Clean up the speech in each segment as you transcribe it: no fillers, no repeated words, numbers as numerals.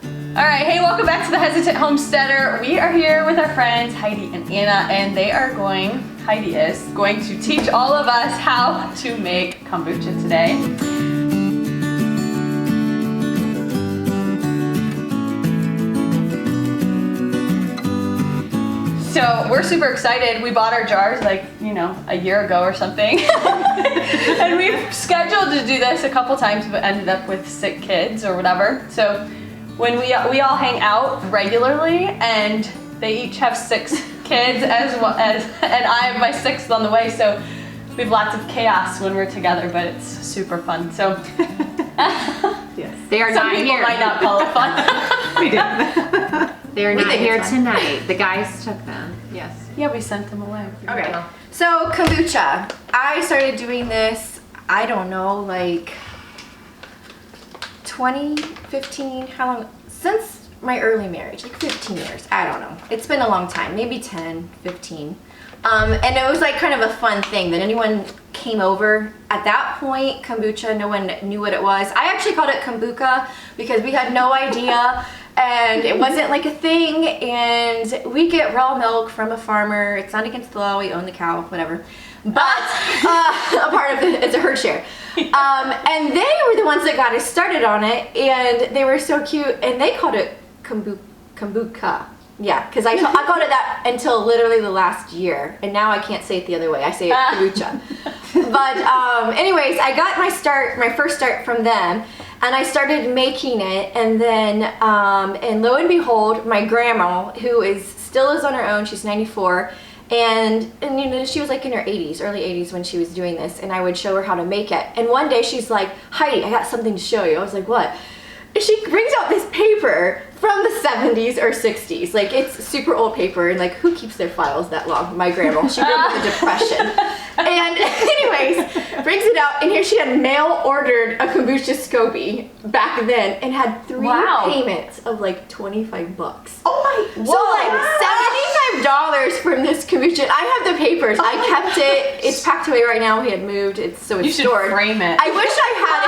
All right, hey, welcome back to the Hesitant Homesteader. We are here with our friends Heidi and Anna, and Heidi is going to teach all of us how to make kombucha today. So we're super excited. We bought our jars like, a year ago or something. And we've scheduled to do this a couple times, but ended up with sick kids or whatever. So when we all hang out regularly, and they each have 6 kids as well as, and I have my 6th on the way. So we have lots of chaos when we're together, but it's super fun. So yes, they are some not people here. might not call it fun. We do. They're not here tonight. The guys took them. Yes. Yeah, we sent them away. Okay. So kombucha. I started doing this, I don't know, like 2015, how long? Since my early marriage, like 15 years. I don't know. It's been a long time, maybe 10, 15. And it was like kind of a fun thing that anyone came over. At that point, kombucha, no one knew what it was. I actually called it kombucha because we had no idea. And it wasn't like a thing, and we get raw milk from a farmer. It's not against the law, we own the cow, whatever. But a part of it is a herd share. And they were the ones that got us started on it, and they were so cute, and they called it kombucha. Yeah, because I called it that until literally the last year, and now I can't say it the other way. I say it kombucha. But anyways, I got my first start from them. And I started making it, and then, and lo and behold, my grandma, who still is on her own, she's 94, and she was like in her 80s, early 80s when she was doing this, and I would show her how to make it. And one day she's like, Heidi, I got something to show you. I was like, what? And she brings out this paper from the 70s or 60s. Like, it's super old paper, and like, who keeps their files that long? My grandma. She grew up in the Depression. And anyways, brings it out, and here she had mail ordered a kombucha SCOBY back then, and had 3 payments of like $25. Oh my! So like $75 from this kombucha. I have the papers. I kept it. It's packed away right now. We had moved. It's stored. You should frame it. I wish I had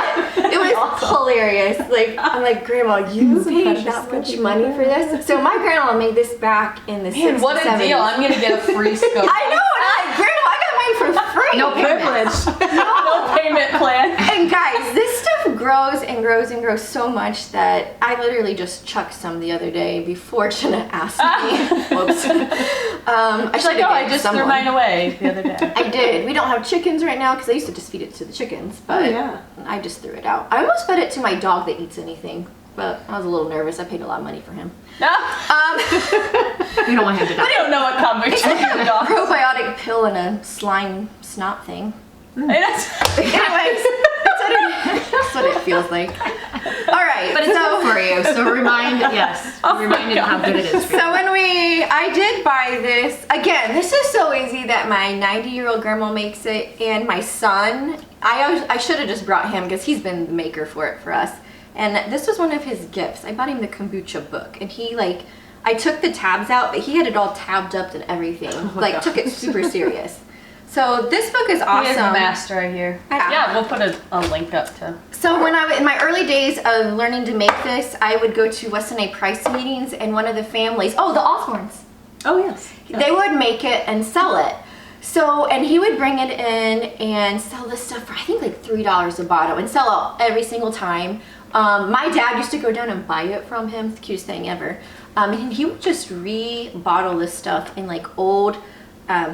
it. It was awesome. Hilarious. Like, I'm like, Grandma, you paid that much money for this? So my grandma made this back in the 60s. Man, what a 70s. deal! I'm gonna get a free SCOBY. I know, and I'm like, Grandma, I got mine for free. No privilege. No payment plan. And guys, this stuff grows and grows and grows so much that I literally just chucked some the other day before Jenna asked me. Whoops. I should have I just threw mine away the other day. I did. We don't have chickens right now because I used to just feed it to the chickens, but I just threw it out. I almost fed it to my dog that eats anything, but I was a little nervous. I paid a lot of money for him. You don't want him to die. I don't know what kombucha is. A probiotic pill and a slime snot thing. Anyways, that's what it feels like. All right, but it's good for you. So remind you how good it is for you. So I did buy this. Again, this is so easy that my 90-year-old grandma makes it, and my son. I should have just brought him because he's been the maker for it for us. And this was one of his gifts. I bought him the kombucha book, and I took the tabs out, but he had it all tabbed up and everything. Took it super serious. So this book is awesome. He is a master right here. Yeah, we'll put a link up to. So when in my early days of learning to make this, I would go to Weston A. Price meetings, and one of the families, the Osborns. Oh yes. They would make it and sell it. So, and he would bring it in and sell this stuff for I think like $3 a bottle and sell out every single time. My dad used to go down and buy it from him. It's the cutest thing ever. And he would just re-bottle this stuff in like old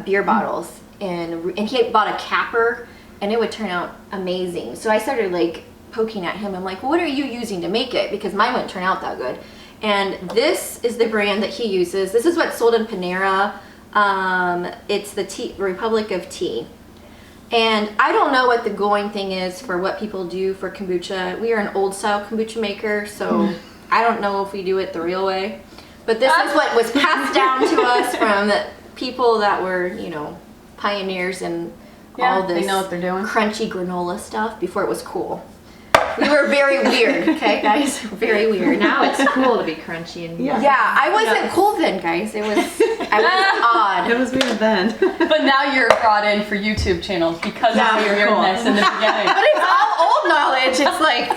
beer bottles. And he bought a capper, and it would turn out amazing. So I started like poking at him. I'm like, what are you using to make it? Because mine wouldn't turn out that good. And this is the brand that he uses. This is what's sold in Panera. It's the Republic of Tea. And I don't know what the going thing is for what people do for kombucha. We are an old style kombucha maker, so I don't know if we do it the real way. But this is what was passed down to us from the people that were, pioneers and all this they know what they're doing. Crunchy granola stuff before it was cool. We were very weird, okay, guys? Very weird. Now it's cool to be crunchy and I wasn't cool then, guys. I was odd. It was weird then. But now you're brought in for YouTube channels because of your weirdness in the beginning. But it's all old knowledge. It's like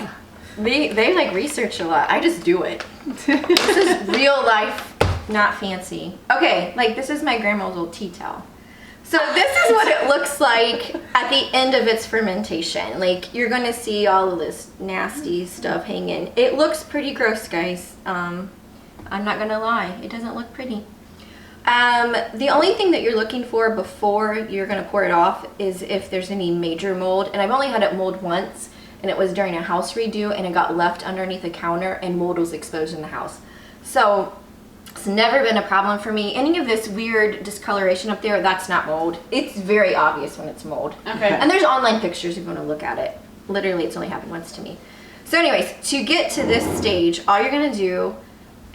They like research a lot. I just do it. This is real life, not fancy. Okay, like this is my grandma's old tea towel. So this is what it looks like at the end of its fermentation. Like you're gonna see all of this nasty stuff hanging. It looks pretty gross, guys. I'm not gonna lie, it doesn't look pretty. The only thing that you're looking for before you're gonna pour it off is if there's any major mold. And I've only had it mold once, and it was during a house redo, and it got left underneath the counter, and mold was exposed in the house. So it's never been a problem for me. Any of this weird discoloration up there, that's not mold. It's very obvious when it's mold. Okay. And there's online pictures if you want to look at it. Literally, it's only happened once to me. So anyways, to get to this stage, all you're gonna do,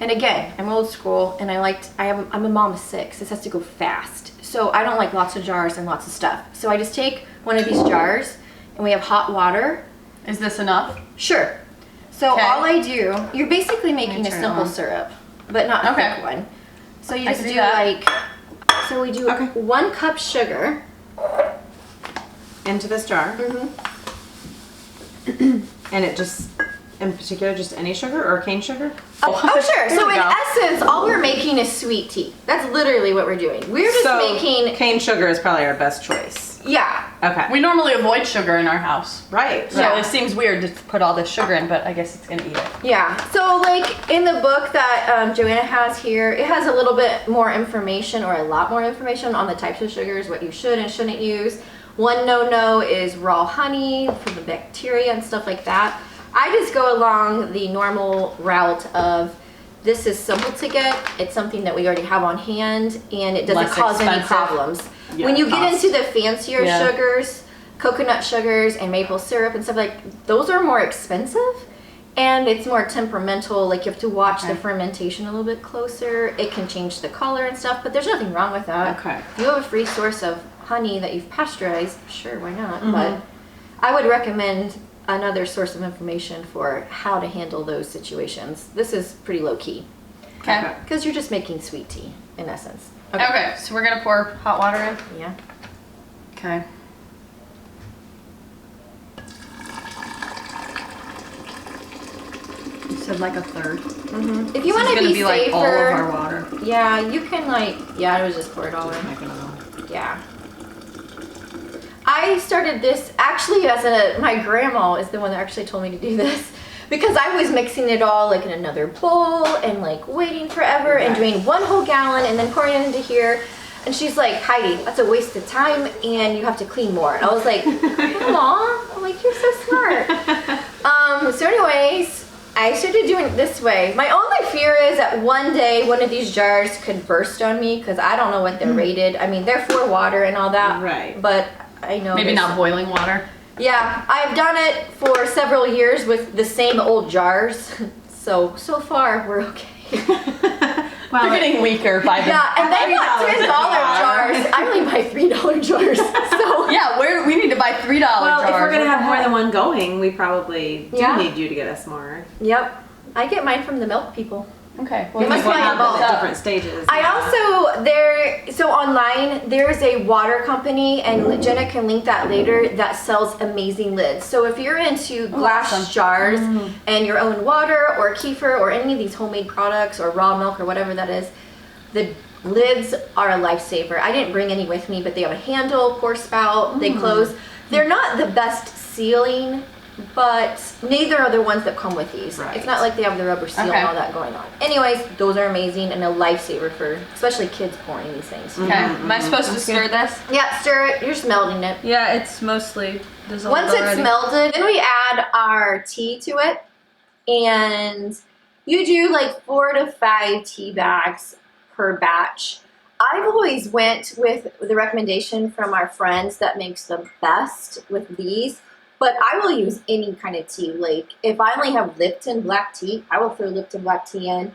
and again, I'm old school, and I'm a mom of 6. This has to go fast. So I don't like lots of jars and lots of stuff. So I just take one of these jars, and we have hot water. Is this enough? Sure. So Okay. all I do, you're basically making a turn it simple on. syrup, but not a thick one. So you I just see do that. like, so we do 1 cup sugar. Into this jar. And it just, in particular, just any sugar or cane sugar? Oh, sure. There So we in go. essence, all we're making is sweet tea. That's literally what we're doing. We're just So making, cane sugar is probably our best choice. yeah. Okay. We normally avoid sugar in our house. Right. So Yeah. it seems weird to put all this sugar in, but I guess it's gonna eat it. Yeah, so like in the book that Joanna has here, it has a little bit more information, or a lot more information on the types of sugars, what you should and shouldn't use. One no-no is raw honey for the bacteria and stuff like that. I just go along the normal route of this is simple to get, it's something that we already have on hand, and it doesn't Less cause any expensive. problems. Yeah, When you get cost. into the fancier Yeah. sugars, coconut sugars and maple syrup and stuff, like those are more expensive, and it's more temperamental. Like you have to watch the fermentation a little bit closer. It can change the color and stuff, but there's nothing wrong with that. Okay. If you have a free source of honey that you've pasteurized, sure, why not? But I would recommend another source of information for how to handle those situations. This is pretty low key Okay. because you're just making sweet tea in essence. Okay, so we're gonna pour hot water in. Yeah. Okay. You said like a third. If you want It's to gonna be be like all of safer, our water. yeah, you can like, yeah, I was just pour it all in. Yeah. I started this actually as my grandma is the one that actually told me to do this, because I was mixing it all like in another bowl and like waiting forever and doing 1 whole gallon and then pouring it into here. And she's like, Heidi, that's a waste of time and you have to clean more. And I was like, aw, I'm like, you're so smart. So anyways, I started doing it this way. My only fear is that one day one of these jars could burst on me, because I don't know what they're rated. I mean, they're for water and all that. Right. But I know Maybe there's- not boiling water. Yeah, I've done it for several years with the same old jars. So far we're okay. They're getting weaker by the. Yeah, and they got $3 jars. I only buy $3 jars. So Yeah, we need to buy $3 Well, jars. if we're gonna have more than one going, we probably do Yeah. need you to get us more. yep, I get mine from the milk people. Okay. They must we buy have in bulk. this up. Different stages. I also so online there's a water company, and Jenna can link that later, that sells amazing lids. So if you're into glass awesome. jars and your own water or kefir or any of these homemade products or raw milk or whatever that is, the lids are a lifesaver. I didn't bring any with me, but they have a handle, pour spout, they close. They're not the best sealing, but neither are the ones that come with these. Right. It's not like they have the rubber seal Okay. and all that going on. Anyways, those are amazing and a lifesaver for especially kids pouring these things. Okay. Am I supposed to stir this? Yeah, stir it. You're just melting it. Yeah, it's mostly dissolved Once it's already. melted, then we add our tea to it, and you do like 4 to 5 tea bags per batch. I've always went with the recommendation from our friends that makes the best with these, but I will use any kind of tea. Like if I only have Lipton black tea, I will throw Lipton black tea in,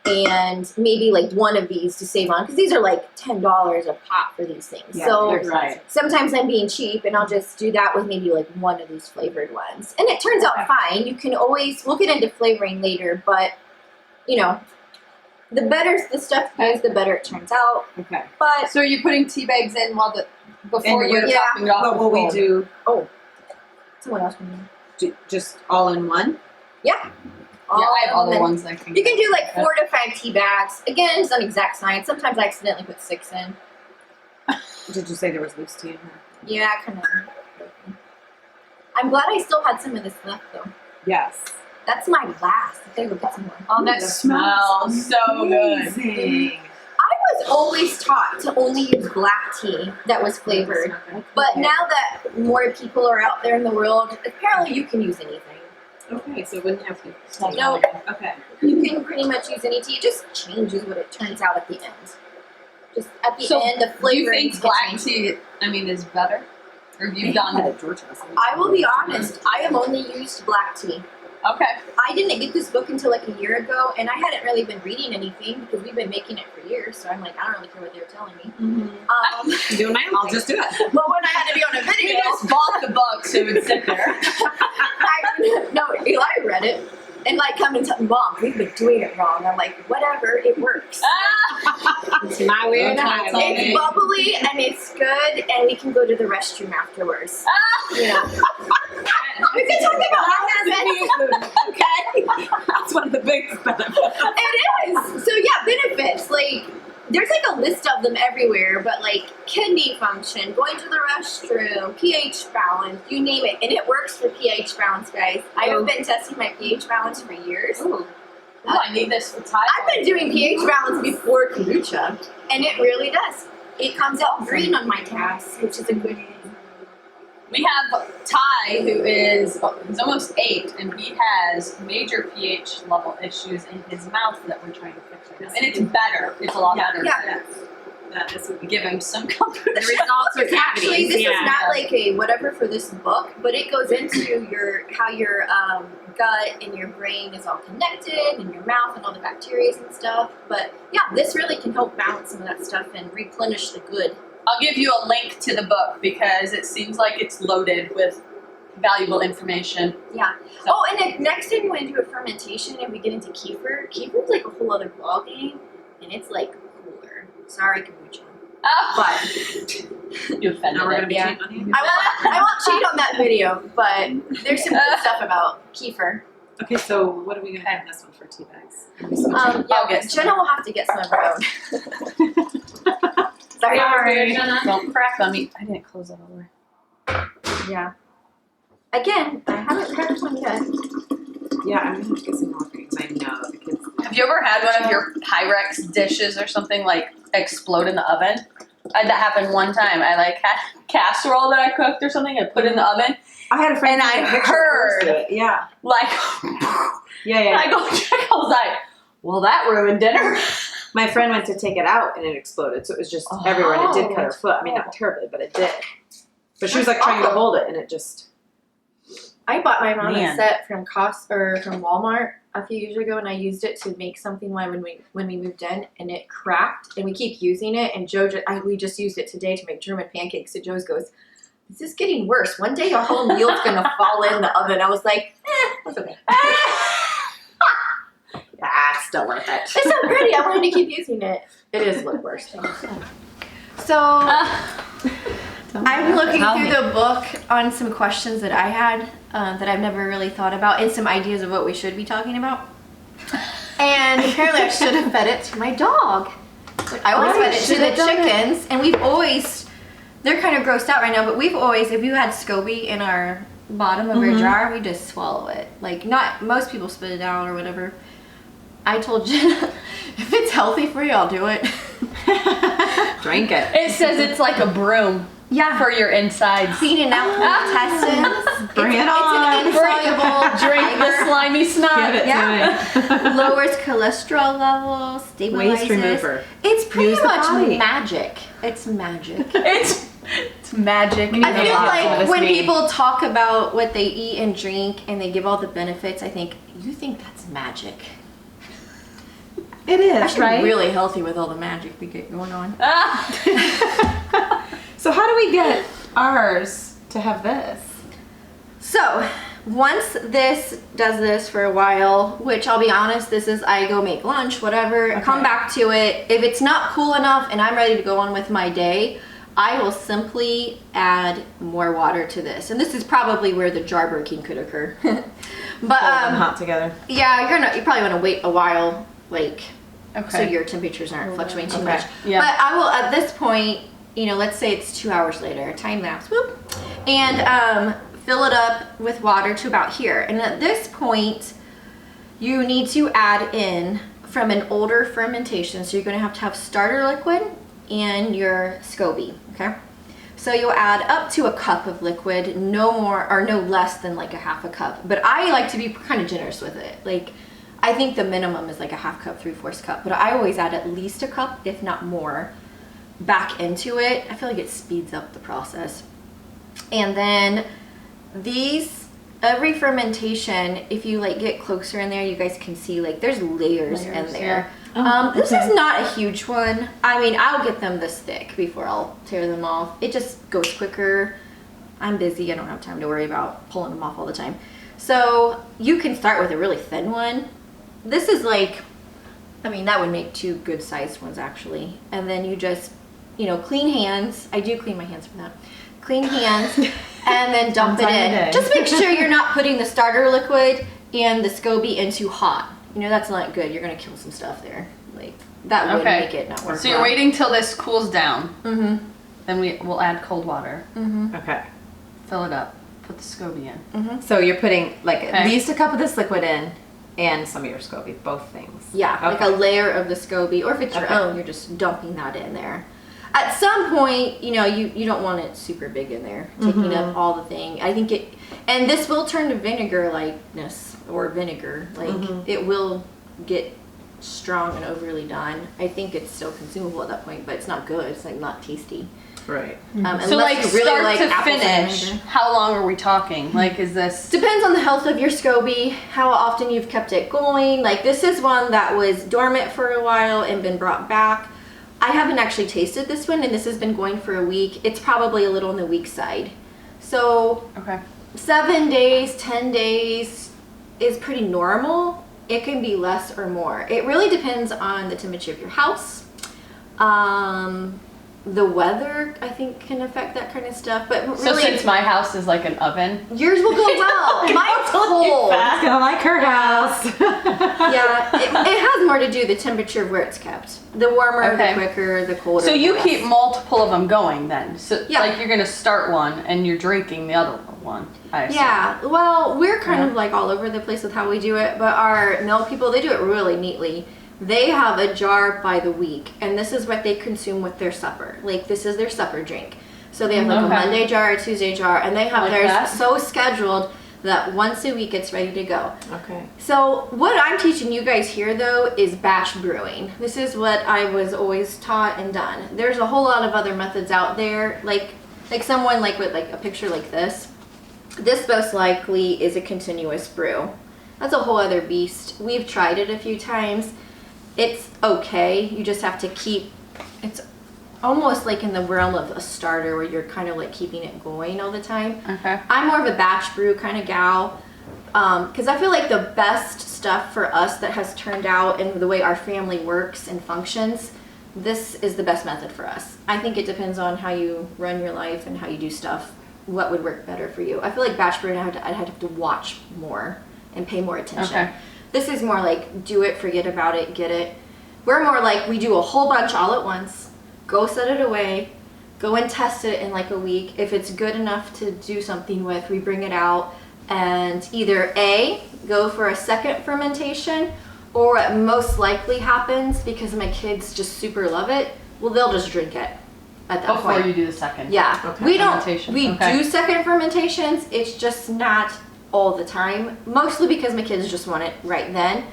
and maybe like one of these to save on, because these are like $10 a pop for these things. Yeah, so they're right. sometimes I'm being cheap, and I'll just do that with maybe like one of these flavored ones, and it turns out fine. You can always, we'll get into flavoring later, but you know, the better the stuff you use, the better it turns out. Okay. But So are you putting tea bags in before And you're we're- topping it off But with will we gold? do? oh, someone else can do. just all in one? Yeah. I have other then- ones that can You can do like 4 to 5 tea bags. Again, it's not exact science. Sometimes I accidentally put 6 in. Did you say there was loose tea in here? Yeah, kind of. I'm glad I still had some of this left though. Yes. That's my last. Okay, we'll get some more. Oh, that smells so good. Amazing. I was always taught to only use black tea that was flavored. But now that more people are out there in the world, apparently you can use anything. Okay, so it wouldn't have to. No, Okay. you can pretty much use any tea. It just changes what it turns out at the end. Just at the So, end, the Do you flavor. think black tea, is better? Or have you done it? I will be honest. I have only used black tea. Okay. I didn't get this book until like a year ago, and I hadn't really been reading anything because we've been making it for years. So I'm like, I don't really care what they were telling me. I'm doing my own. I'll just do it. But when I had to be on a You video, just bought the book so it would sit there. Eli read it and like come and tell me, Mom, we've been doing it wrong. I'm like, whatever, it works. It's my way or the highway. It's bubbly and it's good, and we can go to the restroom afterwards. You know. We can talk about that. Okay. That's one of the biggest benefits. It is. So yeah, benefits. Like there's like a list of them everywhere, but like kidney function, going to the restroom, pH balance, you name it. And it works for pH balance, guys. I have been testing my pH balance for years. I need this for Thai. I've been doing pH balance before kombucha, and it really does. It comes out green on my tabs, which is a good thing. We have Ty, who is he's almost 8, and he has major pH level issues in his mouth that we're trying to fix right now. And it's better. It's a lot better. Yeah. That is We give him some comfort. The results are Actually, this cavities. is not like a whatever for this book, but it goes into how your gut and your brain is all connected, and your mouth and all the bacteria and stuff. But yeah, this really can help balance some of that stuff and replenish the good. I'll give you a link to the book because it seems like it's loaded with valuable information. Yeah. So- Oh, and then next time we want to do a fermentation and we get into kefir, kefir's like a whole other ball game, and it's like cooler. Sorry, kombucha. Oh, But you offended Now we're it. gonna be Yeah. cheating on you. I won't cheat on that video, but there's some good stuff about kefir. Okay, so what are we gonna have in this one for tea bags? Yeah, I'll get some. Jenna will have to get some of her own. Sorry. Don't crack on me. I didn't close that all the way. Yeah. Again, I haven't cracked one yet. Yeah, I'm gonna have to get some more things. I know the kids. Have you ever had one of your Pyrex dishes or something like explode in the oven? That happened one time. I like had casserole that I cooked or something. I put it in the oven. I had a friend And take I a picture heard- and post it. Yeah. Like, Yeah. I go check. I was like, well, that ruined dinner. My friend went to take it out and it exploded, so it was just everywhere, and it did cut her foot. I mean, not terribly, but it did. But she was like trying to hold it, and it just. I bought my mom Man. a set from from Walmart a few years ago, and I used it to make something when we moved in, and it cracked. And we keep using it, and we just used it today to make German pancakes. And Joe's goes, "This is getting worse. One day our whole meal's gonna fall in the oven." I was like, that's okay. Ah, still worth it. It's so pretty. I wanted to keep using it. It is look worse. So I'm looking through the book on some questions that I had that I've never really thought about, and some ideas of what we should be talking about. And apparently I should have fed it to my dog. I always fed it to the chickens, and they're kind of grossed out right now, but we've always, if you had SCOBY in our bottom of our jar, we just swallow it. Like, not most people spit it out or whatever. I told Jenna, if it's healthy for you, I'll do it. Drink it. It says it's like a broom for your insides. Cleaning out the intestines. Bring it on. It's an insoluble Drink the slimy snot. Give it to me. lowers cholesterol levels, stabilizes. Waste remover. It's pretty Use the much potty. magic. It's magic. It's magic. I feel lot like of this when meat. people talk about what they eat and drink and they give all the benefits, I think, you think that's magic. It I is, should right? be really healthy with all the magic we get going on. So how do we get ours to have this? So, once this does this for a while, which I'll be honest, this is I go make lunch, whatever, come back to it. If it's not cool enough and I'm ready to go on with my day, I will simply add more water to this. And this is probably where the jar breaking could occur. But Hold them hot together. yeah, you probably want to wait a while, like, Okay. so your temperatures aren't fluctuating too Okay. much. Yeah. But I will, at this point, let's say it's 2 hours later, time lapse, whoop, and fill it up with water to about here. And at this point, you need to add in from an older fermentation. So you're going to have starter liquid and your SCOBY, okay? So you'll add up to a cup of liquid, no more or no less than like a half a cup. But I like to be kind of generous with it. Like, I think the minimum is like a half cup, 3/4 cup, but I always add at least a cup, if not more, back into it. I feel like it speeds up the process. And then every fermentation, if you like get closer in there, you guys can see like there's layers in there. Yeah. This is not a huge one. I mean, I'll get them this thick before I'll tear them off. It just goes quicker. I'm busy, I don't have time to worry about pulling them off all the time. So you can start with a really thin one. This is like, I mean, that would make 2 good sized ones actually. And then you just, clean hands. I do clean my hands for that. Clean hands and then dump it in. Just make sure you're not putting the starter liquid and the SCOBY in too hot. That's not good. You're going to kill some stuff there. Like, that would make it not work. So you're waiting till this cools down. Mm-hmm. Then we'll add cold water. Mm-hmm. Okay. Fill it up. Put the SCOBY in. Mm-hmm. So you're putting like at least a cup of this liquid in and some of your SCOBY, both things. Yeah, like a layer of the SCOBY, or if it's your own, you're just dumping that in there. At some point, you don't want it super big in there, taking up all the thing. I think and this will turn to vinegar likeness, or vinegar. Like, it will get strong and overly done. I think it's still consumable at that point, but it's not good. It's like not tasty. Right. So like you really start like to apple finish, cider. how long are we talking? Like, is this? Depends on the health of your SCOBY, how often you've kept it going. Like, this is one that was dormant for a while and been brought back. I haven't actually tasted this one, and this has been going for a week. It's probably a little on the weak side. So Okay. 7 days, 10 days is pretty normal. It can be less or more. It really depends on the temperature of your house. The weather, I think, can affect that kind of stuff. But really, So since my house is like an oven. yours will go well. Mine's cold. It's gonna like her house. Yeah, it has more to do with the temperature of where it's kept. The warmer, Okay. the quicker, the colder. So you the keep less. multiple of them going then. So Yeah. like you're gonna start one and you're drinking the other one. I assume. Yeah, well, we're kind of like all over the place with how we do it, but our milk people, they do it really neatly. They have a jar by the week, and this is what they consume with their supper. Like, this is their supper drink. So they have like a Monday jar, a Tuesday jar, and they have Like theirs that? so scheduled that once a week it's ready to go. Okay. So what I'm teaching you guys here though is batch brewing. This is what I was always taught and done. There's a whole lot of other methods out there, like someone like with like a picture like this. This most likely is a continuous brew. That's a whole other beast. We've tried it a few times. It's okay. You just have to keep, it's almost like in the realm of a starter where you're kind of like keeping it going all the time. Okay. I'm more of a batch brew kind of gal, because I feel like the best stuff for us that has turned out and the way our family works and functions, this is the best method for us. I think it depends on how you run your life and how you do stuff, what would work better for you. I feel like batch brewing, I'd have to watch more and pay more attention. Okay. This is more like do it, forget about it, get it. We're more like we do a whole bunch all at once, go set it away, go and test it in like a week. If it's good enough to do something with, we bring it out and either A, go for a second fermentation, or what most likely happens, because my kids just super love it, well, they'll just drink it at that Before point. you do the second. Yeah, Okay. we don't, Fermentation, we okay. do second fermentations, it's just not all the time, mostly because my kids just want it right then.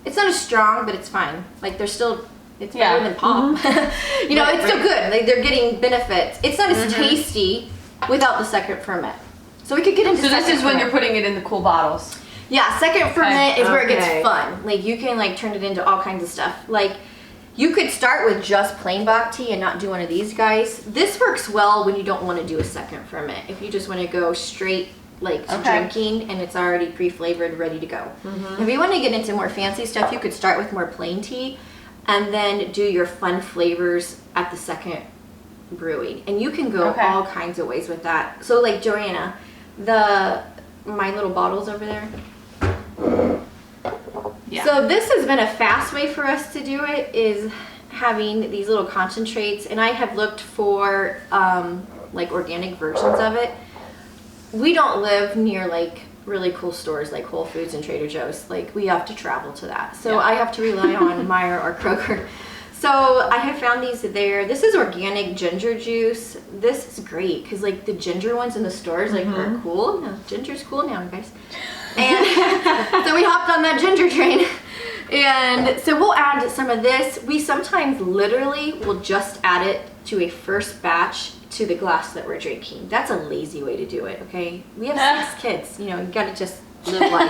It's not as strong, but it's fine. Like, they're still, it's better than pop. You know, it's still good. Like, they're getting benefits. It's not as tasty without the second ferment. So we could get into So this second is when ferment. you're putting it in the cool bottles. Yeah, second ferment is where it Okay. gets fun. Like, you can like turn it into all kinds of stuff. Like, you could start with just plain bok tea and not do one of these guys. This works well when you don't want to do a second ferment. If you just want to go straight like to drinking and it's already pre-flavored, ready to go. If you want to get into more fancy stuff, you could start with more plain tea and then do your fun flavors at the second brewing, and you can go Okay. all kinds of ways with that. So like Joanna, my little bottles over there. Yeah. So this has been a fast way for us to do it, is having these little concentrates, and I have looked for like organic versions of it. We don't live near like really cool stores like Whole Foods and Trader Joe's. Like we have to travel to that. So I have to rely on Meijer or Kroger. So I have found these there. This is organic ginger juice. This is great because like the ginger ones in the stores like are cool. No, ginger's cool now, guys. And so we hopped on that ginger train. And so we'll add some of this. We sometimes literally will just add it to a first batch to the glass that we're drinking. That's a lazy way to do it, okay? We have 6 kids, you know, you gotta just live life.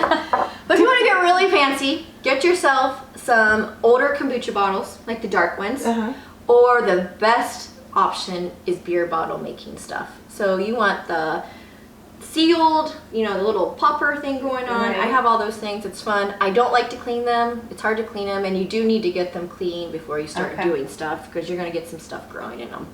But if you wanna get really fancy, get yourself some older kombucha bottles, like the dark ones, or the best option is beer bottle making stuff. So you want the sealed, you know, the little popper thing going on. Right. I have all those things. It's fun. I don't like to clean them. It's hard to clean them, and you do need to get them clean before you start doing stuff because you're going to get some stuff growing in them.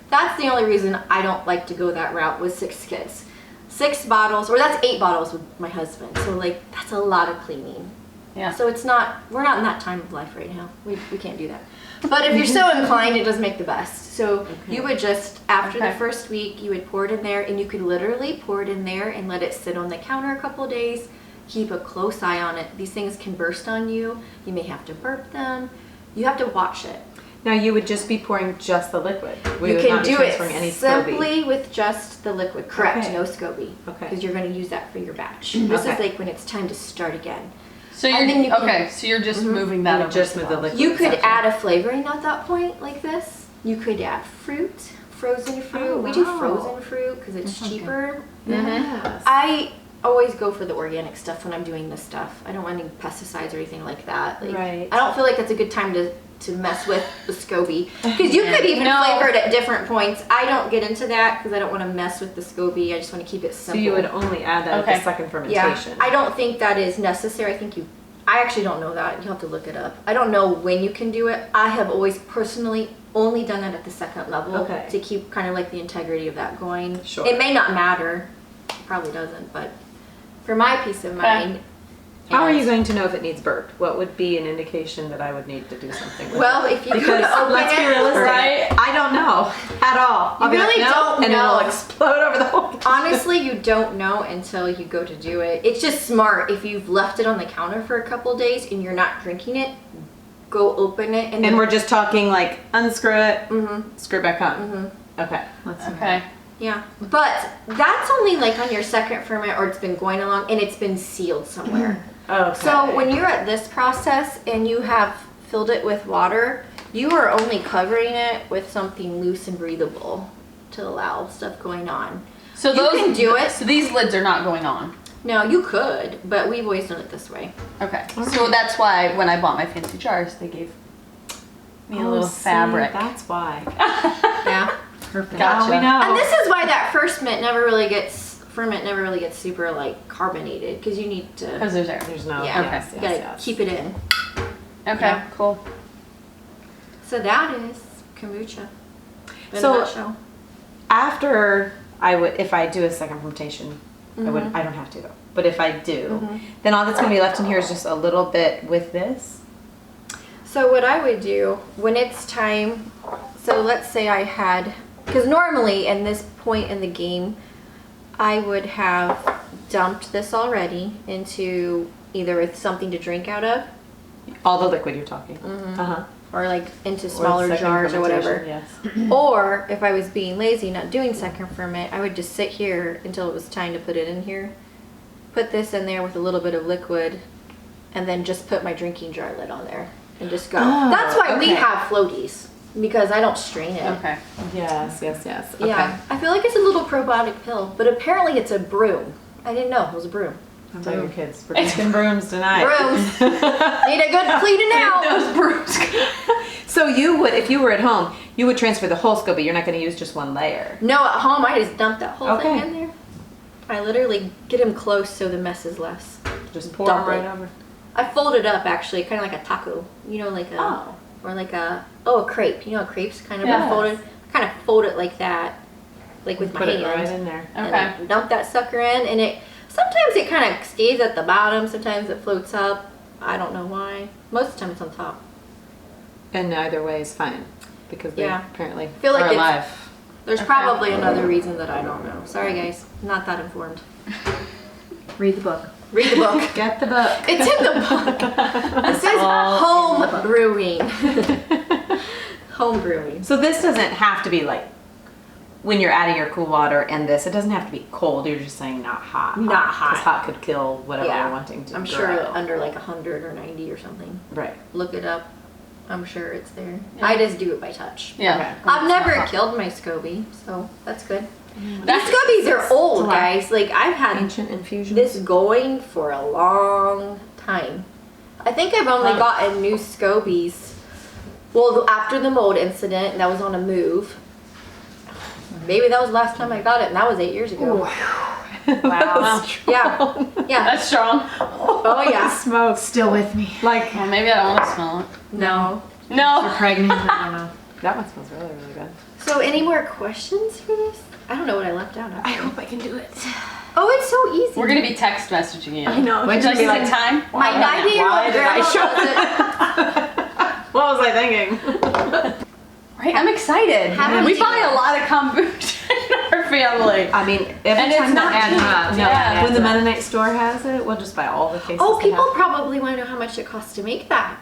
That's the only reason I don't like to go that route with 6 kids. 6 bottles, or that's 8 bottles with my husband. So like that's a lot of cleaning. Yeah. So it's not, we're not in that time of life right now. We can't do that. But if you're so inclined, it does make the best. So you would just, after the first week, you would pour it in there, and you could literally pour it in there and let it sit on the counter a couple of days. Keep a close eye on it. These things can burst on you. You may have to burp them. You have to watch it. Now you would just be pouring just the liquid. We You would can not be do it transferring any simply SCOBY. with just the liquid. Correct, Okay. no SCOBY. Okay. Because you're going to use that for your batch. This is Okay. like when it's time to start again. So And then you're you can- so you're just moving that You over. just to move the bottles. liquid. You could section. add a flavoring at that point like this. You could add fruit, frozen fruit. Oh, We do wow. frozen fruit because it's sounds good. cheaper. Yes. I always go for the organic stuff when I'm doing this stuff. I don't want any pesticides or anything like that. Like, Right. I don't feel like that's a good time to mess with the SCOBY. Because you could even No. flavor it at different points. I don't get into that because I don't want to mess with the SCOBY. I just want to keep it So simple. you would only add that at Okay. the second Yeah, fermentation. I don't think that is necessary. I actually don't know that. You'll have to look it up. I don't know when you can do it. I have always personally only done that at the second level Okay. to keep kind of like the integrity of that going. Sure. It may not matter. It probably doesn't, but for my peace of mind. How are and- you going to know if it needs burped? What would be an indication that I would need to do something with Well, it? if you could Because open let's be it, realistic, right? I don't know at all. I'll You be like, really "No," don't and know. it'll explode over the whole. Honestly, you don't know until you go to do it. It's just smart. If you've left it on the counter for a couple days and you're not drinking it, go open it. And we're just talking like unscrew it, Mhm. screw it back on. Okay. Okay. Yeah, but that's only like on your second ferment, or it's been going along and it's been sealed somewhere. Okay. So when you're at this process and you have filled it with water, you are only covering it with something loose and breathable to allow stuff going on. So You those can do it. So these lids are not going on. No, you could, but we've always done it this way. Okay. So that's why when I bought my fancy jars, they gave me a little fabric. That's why. Yeah. Perfect. Gotcha. Now we know. And this is why that first ferment never really gets super like carbonated, because you need to, Because there's air. There's no. yeah, Yes, you yes, gotta yes. keep it in. Okay. Yeah. Cool. So that is kombucha. In So- a nutshell. After if I do a second fermentation, I don't have to though. But if I do, then all that's gonna be left in here is just a little bit with this. So what I would do when it's time, so let's say I had, because normally in this point in the game, I would have dumped this already into either with something to drink out of, All the liquid you're talking. Uh-huh. or like into Or smaller second jars or whatever. fermentation, Yes. Or if I was being lazy, not doing second ferment, I would just sit here until it was time to put it in here. Put this in there with a little bit of liquid, and then just put my drinking jar lid on there and just go. Oh, That's why we okay. have floaties, because I don't strain it. Okay. Yes, yes, yes. Okay. Yeah, I feel like it's a little probiotic pill, but apparently it's a broom. I didn't know it was a broom. How about your kids? We're drinking brooms tonight. Brooms. Need a good cleaning out. Those brooms. So you would, if you were at home, you would transfer the whole SCOBY. You're not going to use just one layer. No, at home I just dump that whole thing Okay. in there. I literally get them close so the mess is less. Just pour Dump them it. right over. I fold it up actually, kind of like a taco. You know, like a, Oh. or like a crepe. You know, a crepe's kind of Yes. folded. kind of fold it like that, like with my Put hand. it right in there. And Okay. then dump that sucker in, and it sometimes it kind of stays at the bottom, sometimes it floats up. I don't know why. Most of the time it's on top. And either way is fine because they Yeah. apparently feel like are it's- alive. There's probably another reason that I don't know. Sorry guys, not that informed. Read the book. Read the book. Get the book. It's in the book. It says home brewing. Home brewing. So this doesn't have to be like when you're adding your cool water and this, it doesn't have to be cold. You're just saying not hot. Not hot. Because hot could kill whatever Yeah. you're wanting to I'm grow. sure under like 100 or 90 or something. Right. Look it up. I'm sure it's there. Yeah. I just do it by touch. Yeah. Okay. I've never killed my SCOBY, so that's good. That's- These SCOBYs are old, guys. Like I've had Ancient infusion. this going for a long time. I think I've only gotten new SCOBYs. Well, after the mold incident, that was on a move. Maybe that was the last time I got it, and that was 8 years ago. Wow. Yeah, yeah. That's strong. Oh yeah. Smoke. Still with me. Like Well, maybe I don't want to smell it. No. No. Pregnant. I don't know. that one smells really, really good. So, any more questions for this? I don't know what I left out. I hope I can do it. Oh, it's so easy. We're gonna be text messaging you. I know. Would you like to Like, take time? My Why 90-year-old did I grandma show does it. What was I thinking? Right, I'm excited. Haven't We you- buy a lot of kombucha in our family. I mean, every And it's time not that cheap. adds up. No, Yeah. when the Mennonite store has it, we'll just buy all the cases. Oh, they people have. probably want to know how much it costs to make that.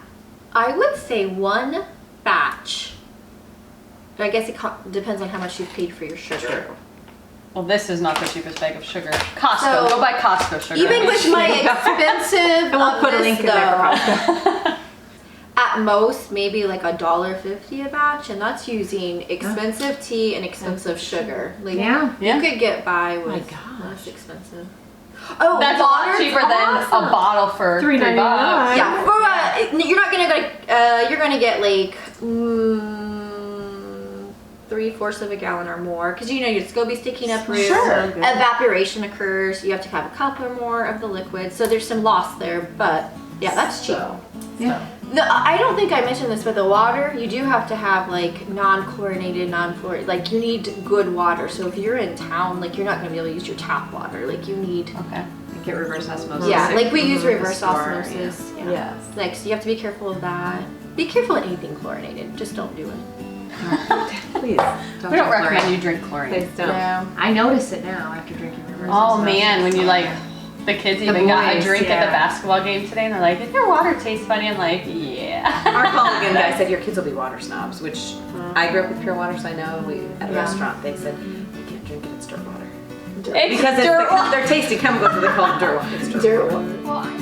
I would say one batch. But I guess it depends on how much you've paid for your sugar. Well, this is not the cheapest bag of sugar. Costco. So, Go buy Costco sugar. Even with my expensive, And we'll of put a this, link in there for though, Costco. at most maybe like $1.50 a batch, and that's using expensive tea and expensive sugar. Like, Yeah. Yeah. you could get by with My gosh. less expensive. Oh, That's a lot water's cheaper than awesome. a bottle for $3. $3.99. Yeah, for you're not gonna go. You're gonna get like 3/4 of a gallon or more, because you know your SCOBY's taking up room. Sure. Evaporation occurs. You have to have a cup or more of the liquid, so there's some loss there. But yeah, that's cheap. Yeah. No, I don't think I mentioned this, but the water, you do have to have like non-chlorinated, non-fluoride. Like you need good water. So if you're in town, like you're not gonna be able to use your tap water. Like you need. Okay. Get reverse osmosis. Yeah, like we use from the reverse store, osmosis. Yeah. Yeah. Yes. Like so you have to be careful of that. Be careful of anything chlorinated. Just don't do it. Please. We don't recommend you drink chlorine. Please don't. I notice it now after drinking reverse Oh osmosis. man, when you like, the kids even got a boys, drink at yeah. the basketball game today, and they're like, "Did your water taste funny?" I'm like, "Yeah." Our Mulligan guy said your kids will be water snobs, which I grew up with pure water, so I know. We at a Yeah. restaurant they said you can't drink it; it's dirt water. It's Because dirt water. they're tasty chemicals, so they call it dirt water. It's Dirt water. Well, I